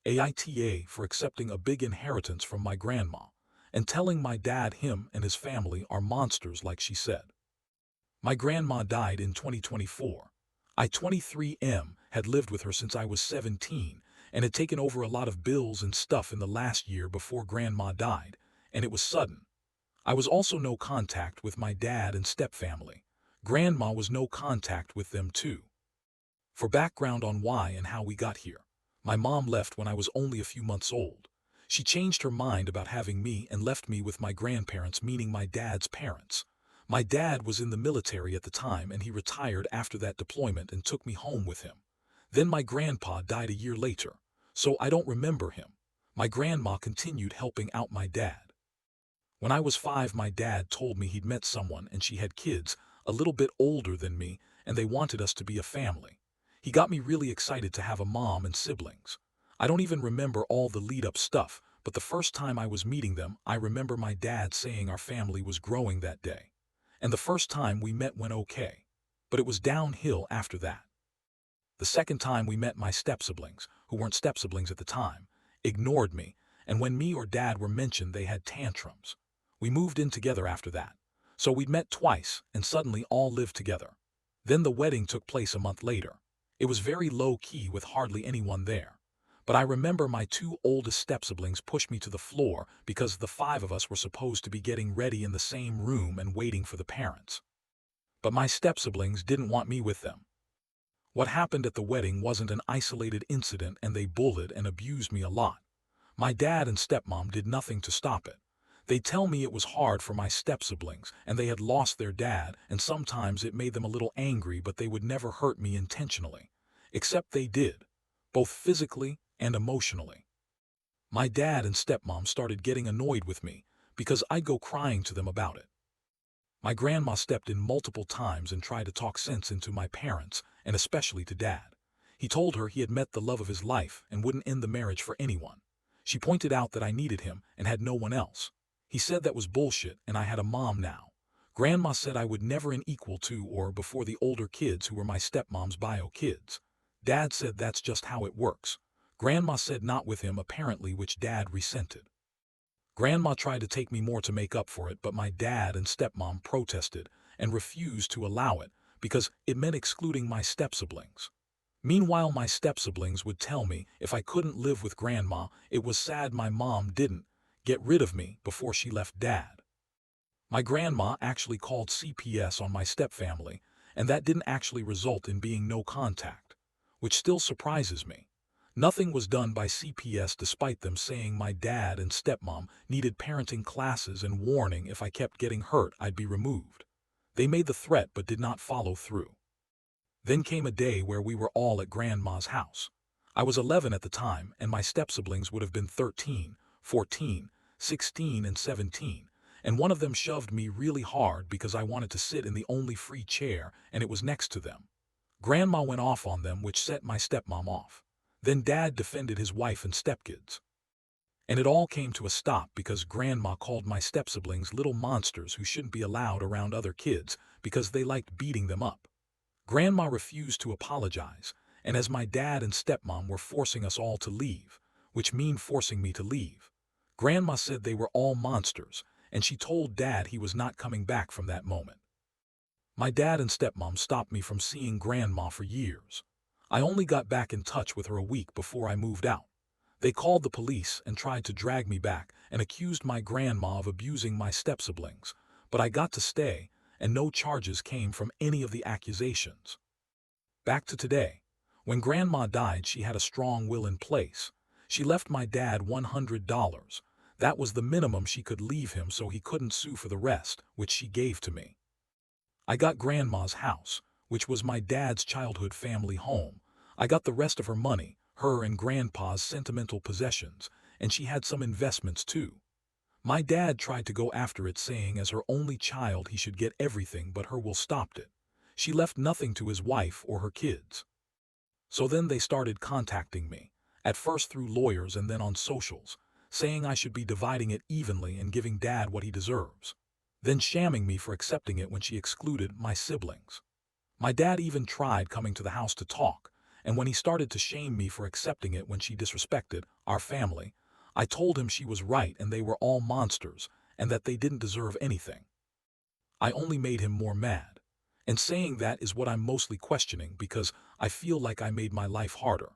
AITA for accepting a big inheritance from my grandma, and telling my dad him and his family are monsters like she said. My grandma died in 2024. I, 23M, had lived with her since I was 17 and had taken over a lot of bills and stuff in the last year before grandma died, and it was sudden. I was also no contact with my dad and stepfamily. Grandma was no contact with them too. For background on why and how we got here, my mom left when I was only a few months old. She changed her mind about having me and left me with my grandparents, meaning my dad's parents. My dad was in the military at the time and he retired after that deployment and took me home with him. Then my grandpa died a year later, so I don't remember him. My grandma continued helping out my dad. When I was 5, my dad told me he'd met someone and she had kids, a little bit older than me, and they wanted us to be a family. He got me really excited to have a mom and siblings. I don't even remember all the lead-up stuff, but the first time I was meeting them, I remember my dad saying our family was growing that day. And the first time we met went okay. But it was downhill after that. The second time we met, my step-siblings, who weren't step-siblings at the time, ignored me, and when me or dad were mentioned they had tantrums. We moved in together after that. So we'd met twice and suddenly all lived together. Then the wedding took place a month later. It was very low-key with hardly anyone there. But I remember my 2 oldest step-siblings pushed me to the floor because the 5 of us were supposed to be getting ready in the same room and waiting for the parents. But my step-siblings didn't want me with them. What happened at the wedding wasn't an isolated incident and they bullied and abused me a lot. My dad and stepmom did nothing to stop it. They tell me it was hard for my step-siblings and they had lost their dad and sometimes it made them a little angry, but they would never hurt me intentionally. Except they did, both physically and emotionally. My dad and stepmom started getting annoyed with me because I'd go crying to them about it. My grandma stepped in multiple times and tried to talk sense into my parents and especially to dad. He told her he had met the love of his life and wouldn't end the marriage for anyone. She pointed out that I needed him and had no one else. He said that was bullshit and I had a mom now. Grandma said I would never an equal to or before the older kids who were my stepmom's bio kids. Dad said that's just how it works. Grandma said not with him apparently, which dad resented. Grandma tried to take me more to make up for it, but my dad and stepmom protested and refused to allow it because it meant excluding my step-siblings. Meanwhile, my step-siblings would tell me if I couldn't live with grandma, it was sad my mom didn't get rid of me before she left dad. My grandma actually called CPS on my stepfamily, and that didn't actually result in being no contact, which still surprises me. Nothing was done by CPS despite them saying my dad and stepmom needed parenting classes and warning if I kept getting hurt I'd be removed. They made the threat but did not follow through. Then came a day where we were all at grandma's house. I was 11 at the time and my step-siblings would have been 13, 14, 16 and 17, and one of them shoved me really hard because I wanted to sit in the only free chair and it was next to them. Grandma went off on them, which set my stepmom off. Then dad defended his wife and stepkids. And it all came to a stop because grandma called my step-siblings little monsters who shouldn't be allowed around other kids because they liked beating them up. Grandma refused to apologize, and as my dad and stepmom were forcing us all to leave, which meant forcing me to leave, grandma said they were all monsters, and she told dad he was not coming back from that moment. My dad and stepmom stopped me from seeing grandma for years. I only got back in touch with her a week before I moved out. They called the police and tried to drag me back and accused my grandma of abusing my step-siblings, but I got to stay, and no charges came from any of the accusations. Back to today. When grandma died, she had a strong will in place. She left my dad $100. That was the minimum she could leave him so he couldn't sue for the rest, which she gave to me. I got grandma's house, which was my dad's childhood family home. I got the rest of her money, her and grandpa's sentimental possessions, and she had some investments too. My dad tried to go after it, saying as her only child he should get everything, but her will stopped it. She left nothing to his wife or her kids. So then they started contacting me, at first through lawyers and then on socials, saying I should be dividing it evenly and giving dad what he deserves. Then shamming me for accepting it when she excluded my siblings. My dad even tried coming to the house to talk, and when he started to shame me for accepting it when she disrespected our family, I told him she was right and they were all monsters and that they didn't deserve anything. I only made him more mad. And saying that is what I'm mostly questioning because I feel like I made my life harder.